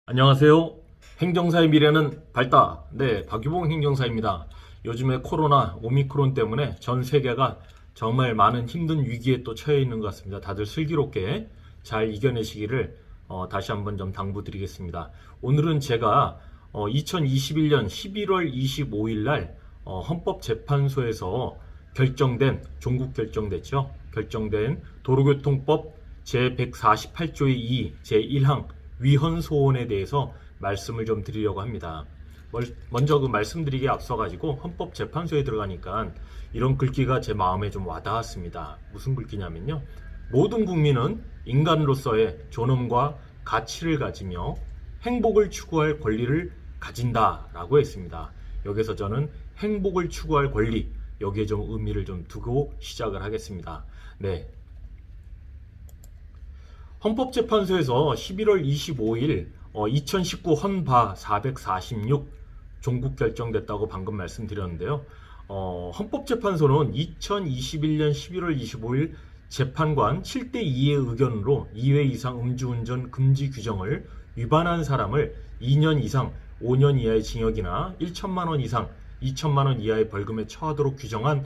안녕하세요. 행정사의 미래는 밝다. 네, 박유봉 행정사입니다. 요즘에 코로나, 오미크론 때문에 전 세계가 정말 많은 힘든 위기에 또 처해 있는 것 같습니다. 다들 슬기롭게 잘 이겨내시기를 다시 한번 좀 당부드리겠습니다. 오늘은 제가 2021년 11월 25일 날 헌법재판소에서 종국 결정됐죠. 결정된 도로교통법 제148조의 2, 제1항 위헌 소원에 대해서 말씀을 좀 드리려고 합니다. 먼저 그 말씀드리기에 앞서가지고 헌법재판소에 들어가니까 이런 글귀가 제 마음에 좀 와닿았습니다. 무슨 글귀냐면요. 모든 국민은 인간으로서의 존엄과 가치를 가지며 행복을 추구할 권리를 가진다라고 했습니다. 여기서 저는 행복을 추구할 권리, 여기에 좀 의미를 좀 두고 시작을 하겠습니다. 네. 헌법재판소에서 11월 25일 2019 헌바 446 종국 결정됐다고 방금 말씀드렸는데요. 헌법재판소는 2021년 11월 25일 재판관 7대2의 의견으로 2회 이상 음주운전 금지 규정을 위반한 사람을 2년 이상 5년 이하의 징역이나 1천만 원 이상 2천만 원 이하의 벌금에 처하도록 규정한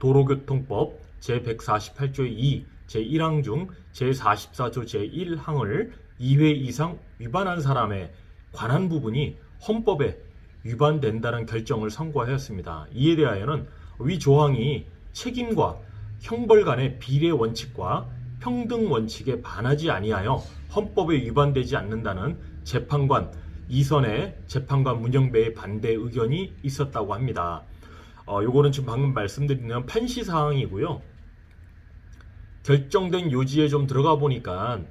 도로교통법 제148조의 2 제1항 중 제44조 제1항을 2회 이상 위반한 사람에 관한 부분이 헌법에 위반된다는 결정을 선고하였습니다. 이에 대하여는 위 조항이 책임과 형벌 간의 비례 원칙과 평등 원칙에 반하지 아니하여 헌법에 위반되지 않는다는 재판관 이선의 재판관 문영배의 반대 의견이 있었다고 합니다. 요거는 지금 방금 말씀드린 판시 사항이고요. 결정된 요지에 좀 들어가 보니까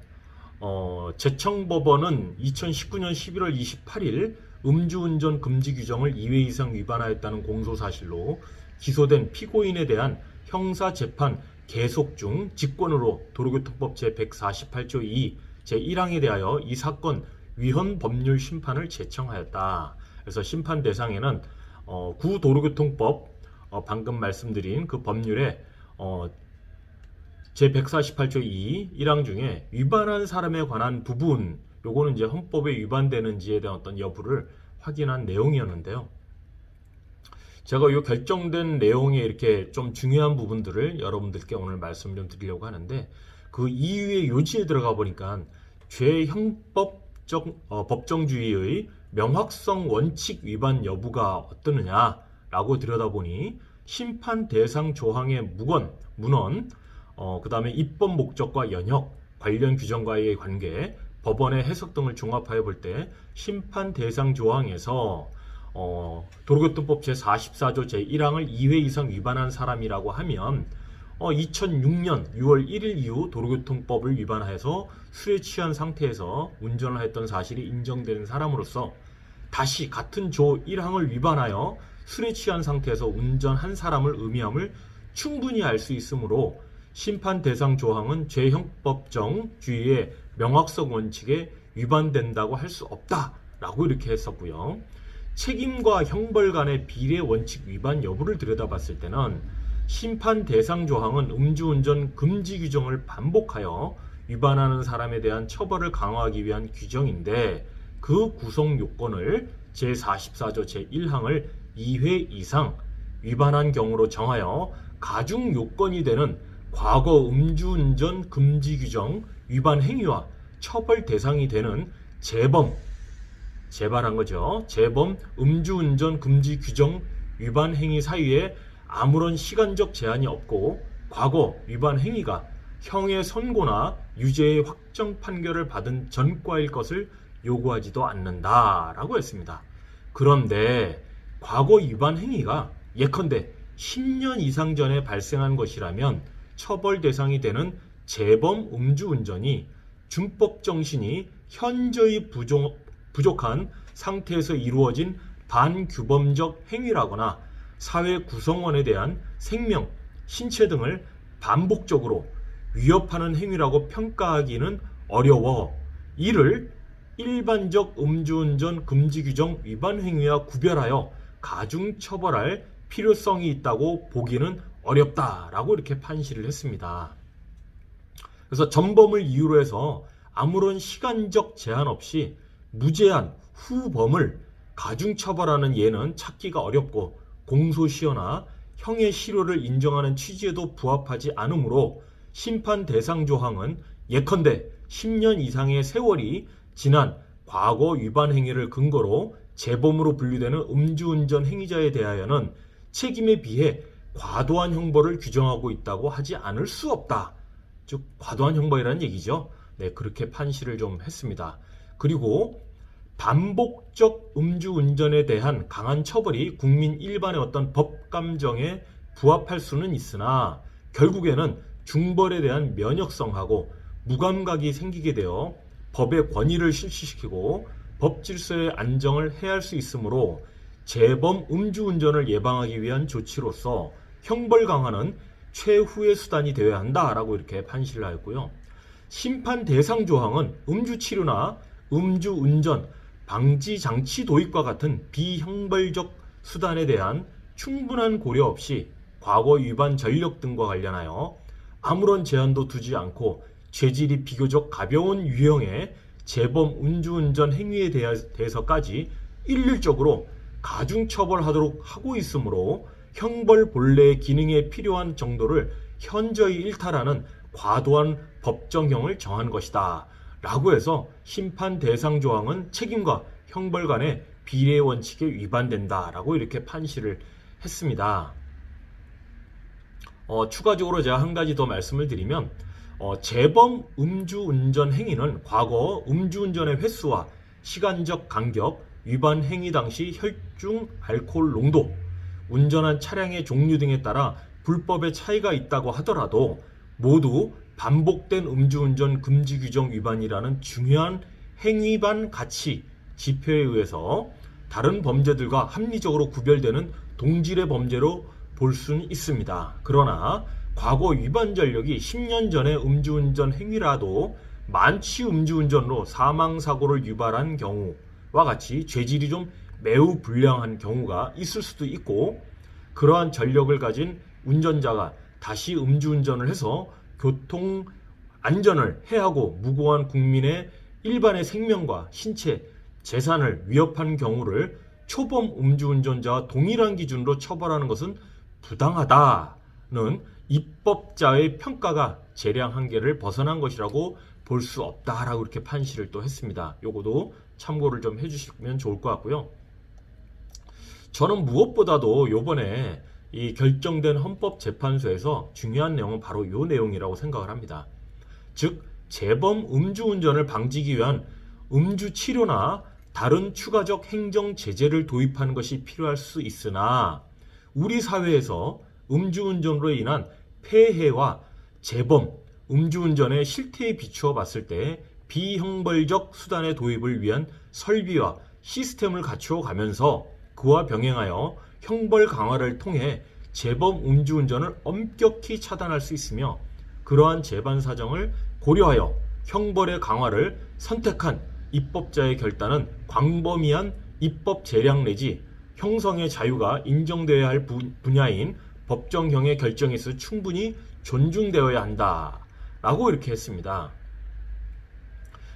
제청법원은 2019년 11월 28일 음주운전 금지 규정을 2회 이상 위반하였다는 공소사실로 기소된 피고인에 대한 형사재판 계속 중 직권으로 도로교통법 제148조 2 제1항에 대하여 이 사건 위헌 법률 심판을 제청하였다. 그래서 심판 대상에는 구도로교통법 방금 말씀드린 그 법률에 제148조 2 1항 중에 위반한 사람에 관한 부분, 요거는 이제 헌법에 위반되는지에 대한 어떤 여부를 확인한 내용이었는데요. 제가 이 결정된 내용에 이렇게 좀 중요한 부분들을 여러분들께 오늘 말씀 좀 드리려고 하는데, 그 이유의 요지에 들어가 보니까 법정주의의 명확성 원칙 위반 여부가 어떠느냐라고 들여다보니 심판 대상 조항의 문헌, 그 다음에 입법 목적과 연역, 관련 규정과의 관계, 법원의 해석 등을 종합하여 볼 때 심판 대상 조항에서 도로교통법 제44조 제1항을 2회 이상 위반한 사람이라고 하면 2006년 6월 1일 이후 도로교통법을 위반해서 술에 취한 상태에서 운전을 했던 사실이 인정되는 사람으로서 다시 같은 조 1항을 위반하여 술에 취한 상태에서 운전한 사람을 의미함을 충분히 알 수 있으므로 심판 대상 조항은 죄형법정주의의 명확성 원칙에 위반된다고 할 수 없다라고 이렇게 했었고요. 책임과 형벌 간의 비례 원칙 위반 여부를 들여다봤을 때는 심판 대상 조항은 음주운전 금지 규정을 반복하여 위반하는 사람에 대한 처벌을 강화하기 위한 규정인데, 그 구성 요건을 제44조 제1항을 2회 이상 위반한 경우로 정하여 가중 요건이 되는 과거 음주운전 금지 규정 위반 행위와 처벌 대상이 되는 재발한 거죠. 재범 음주운전 금지 규정 위반 행위 사유에 아무런 시간적 제한이 없고 과거 위반 행위가 형의 선고나 유죄의 확정 판결을 받은 전과일 것을 요구하지도 않는다라고 했습니다. 그런데 과거 위반 행위가 예컨대 10년 이상 전에 발생한 것이라면 처벌 대상이 되는 재범 음주운전이 준법 정신이 현저히 부족한 상태에서 이루어진 반규범적 행위라거나 사회 구성원에 대한 생명, 신체 등을 반복적으로 위협하는 행위라고 평가하기는 어려워 이를 일반적 음주운전 금지 규정 위반 행위와 구별하여 가중 처벌할 필요성이 있다고 보기는 어렵다라고 이렇게 판시를 했습니다. 그래서 전범을 이유로 해서 아무런 시간적 제한 없이 무죄한 후범을 가중처벌하는 예는 찾기가 어렵고 공소시효나 형의 실효를 인정하는 취지에도 부합하지 않으므로 심판 대상 조항은 예컨대 10년 이상의 세월이 지난 과거 위반 행위를 근거로 재범으로 분류되는 음주운전 행위자에 대하여는 책임에 비해 과도한 형벌을 규정하고 있다고 하지 않을 수 없다. 즉 과도한 형벌이라는 얘기죠. 네, 그렇게 판시를 좀 했습니다. 그리고 반복적 음주운전에 대한 강한 처벌이 국민 일반의 어떤 법 감정에 부합할 수는 있으나 결국에는 중벌에 대한 면역성하고 무감각이 생기게 되어 법의 권위를 실시시키고 법 질서의 안정을 해할 수 있으므로 재범 음주운전을 예방하기 위한 조치로서 형벌 강화는 최후의 수단이 되어야 한다라고 이렇게 판시를 하였고요. 심판 대상 조항은 음주치료나 음주운전 방지 장치 도입과 같은 비형벌적 수단에 대한 충분한 고려 없이 과거 위반 전력 등과 관련하여 아무런 제한도 두지 않고 죄질이 비교적 가벼운 유형의 재범 음주운전 행위에 대해서까지 일률적으로 가중처벌하도록 하고 있으므로 형벌 본래의 기능에 필요한 정도를 현저히 일탈하는 과도한 법정형을 정한 것이다 라고 해서 심판 대상 조항은 책임과 형벌 간의 비례 원칙에 위반된다 라고 이렇게 판시를 했습니다. 추가적으로 제가 한 가지 더 말씀을 드리면 재범 음주운전 행위는 과거 음주운전의 횟수와 시간적 간격, 위반 행위 당시 혈중 알코올 농도, 운전한 차량의 종류 등에 따라 불법의 차이가 있다고 하더라도 모두 반복된 음주운전 금지 규정 위반이라는 중요한 행위반 가치 지표에 의해서 다른 범죄들과 합리적으로 구별되는 동질의 범죄로 볼 수는 있습니다. 그러나 과거 위반 전력이 10년 전의 음주운전 행위라도 만취 음주운전으로 사망사고를 유발한 경우와 같이 죄질이 좀 매우 불량한 경우가 있을 수도 있고 그러한 전력을 가진 운전자가 다시 음주운전을 해서 교통 안전을 해하고 무고한 국민의 일반의 생명과 신체, 재산을 위협한 경우를 초범 음주운전자와 동일한 기준으로 처벌하는 것은 부당하다는 입법자의 평가가 재량 한계를 벗어난 것이라고 볼 수 없다라고 이렇게 판시를 또 했습니다. 요거도 참고를 좀 해주시면 좋을 것 같고요. 저는 무엇보다도 요번에 이 결정된 헌법재판소에서 중요한 내용은 바로 이 내용이라고 생각을 합니다. 즉 재범 음주운전을 방지하기 위한 음주치료나 다른 추가적 행정 제재를 도입하는 것이 필요할 수 있으나 우리 사회에서 음주운전으로 인한 폐해와 재범, 음주운전의 실태에 비추어 봤을 때 비형벌적 수단의 도입을 위한 설비와 시스템을 갖추어 가면서 그와 병행하여 형벌 강화를 통해 재범 음주운전을 엄격히 차단할 수 있으며 그러한 재반 사정을 고려하여 형벌의 강화를 선택한 입법자의 결단은 광범위한 입법 재량 내지 형성의 자유가 인정되어야 할 분야인 법정형의 결정에 있어 충분히 존중되어야 한다 라고 이렇게 했습니다.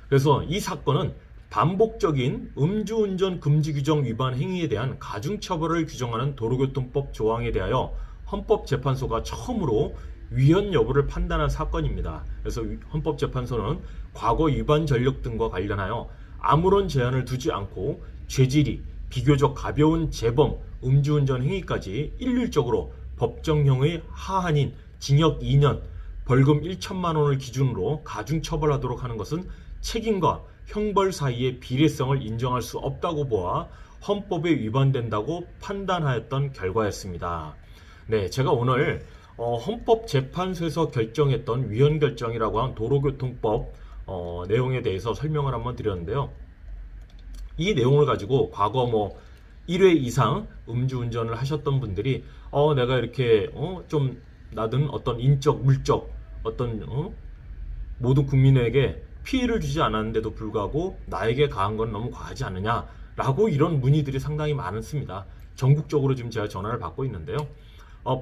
그래서 이 사건은 반복적인 음주운전 금지 규정 위반 행위에 대한 가중처벌을 규정하는 도로교통법 조항에 대하여 헌법재판소가 처음으로 위헌 여부를 판단한 사건입니다. 그래서 헌법재판소는 과거 위반 전력 등과 관련하여 아무런 제한을 두지 않고 죄질이 비교적 가벼운 재범 음주운전 행위까지 일률적으로 법정형의 하한인 징역 2년, 벌금 1천만 원을 기준으로 가중처벌하도록 하는 것은 책임과 형벌 사이의 비례성을 인정할 수 없다고 보아 헌법에 위반된다고 판단하였던 결과였습니다. 네, 제가 오늘 헌법재판소에서 결정했던 위헌 결정이라고 한 도로교통법 내용에 대해서 설명을 한번 드렸는데요. 이 내용을 가지고 과거 1회 이상 음주운전을 하셨던 분들이 내가 이렇게 좀 나든 어떤 인적, 물적 어떤 모든 국민에게 피해를 주지 않았는데도 불구하고 나에게 가한 건 너무 과하지 않느냐 라고 이런 문의들이 상당히 많습니다. 전국적으로 지금 제가 전화를 받고 있는데요.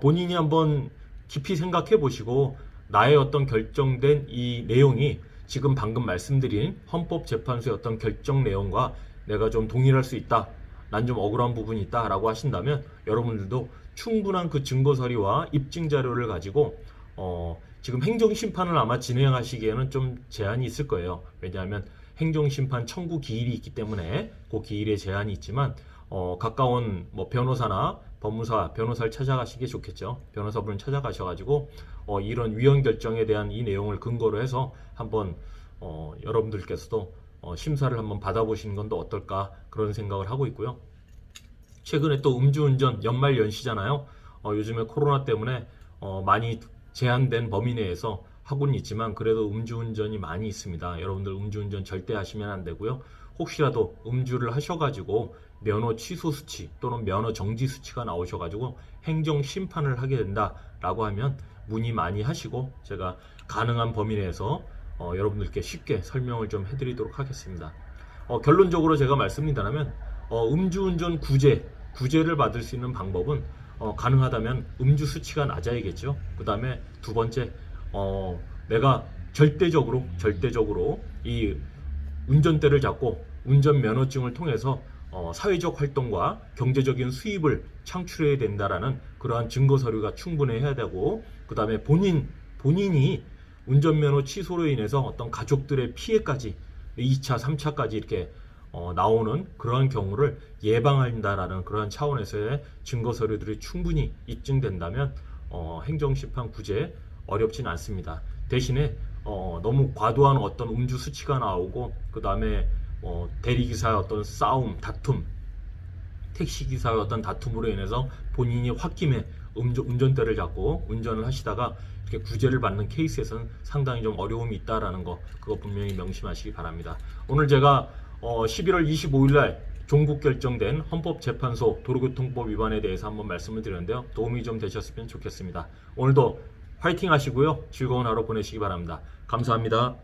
본인이 한번 깊이 생각해 보시고 나의 어떤 결정된 이 내용이 지금 방금 말씀드린 헌법재판소의 어떤 결정 내용과 내가 좀 동일할 수 있다, 난 좀 억울한 부분이 있다 라고 하신다면 여러분들도 충분한 그 증거 서류와 입증 자료를 가지고 지금 행정심판을 아마 진행하시기에는 좀 제한이 있을 거예요. 왜냐하면 행정심판 청구 기일이 있기 때문에 그 기일에 제한이 있지만 가까운 뭐 변호사나 법무사, 변호사를 찾아가시기 좋겠죠. 변호사분을 찾아가셔가지고 이런 위헌 결정에 대한 이 내용을 근거로 해서 한번 여러분들께서도 심사를 한번 받아보시는 건 또 어떨까 그런 생각을 하고 있고요. 최근에 또 음주운전 연말 연시잖아요. 요즘에 코로나 때문에 많이 제한된 범위 내에서 하고는 있지만 그래도 음주운전이 많이 있습니다. 여러분들 음주운전 절대 하시면 안 되고요. 혹시라도 음주를 하셔가지고 면허 취소 수치 또는 면허 정지 수치가 나오셔가지고 행정 심판을 하게 된다라고 하면 문의 많이 하시고 제가 가능한 범위 내에서 여러분들께 쉽게 설명을 좀 해드리도록 하겠습니다. 결론적으로 제가 말씀드리자면 음주운전 구제를 받을 수 있는 방법은 가능하다면 음주 수치가 낮아야겠죠. 그 다음에 두 번째 내가 절대적으로 이 운전대를 잡고 운전면허증을 통해서 사회적 활동과 경제적인 수입을 창출해야 된다라는 그러한 증거 서류가 충분해야 되고, 그 다음에 본인이 운전면허 취소로 인해서 어떤 가족들의 피해까지 2차, 3차까지 이렇게 나오는 그러한 경우를 예방한다라는 그러한 차원에서의 증거 서류들이 충분히 입증된다면 행정심판 구제 어렵진 않습니다. 대신에 너무 과도한 어떤 음주 수치가 나오고 그 다음에 대리기사의 어떤 싸움, 다툼, 택시기사의 어떤 다툼으로 인해서 본인이 홧김에 운전대를 잡고 운전을 하시다가 이렇게 구제를 받는 케이스에서는 상당히 좀 어려움이 있다라는 거, 그거 분명히 명심하시기 바랍니다. 오늘 제가 11월 25일 날 종국 결정된 헌법재판소 도로교통법 위반에 대해서 한번 말씀을 드렸는데요. 도움이 좀 되셨으면 좋겠습니다. 오늘도 화이팅 하시고요. 즐거운 하루 보내시기 바랍니다. 감사합니다.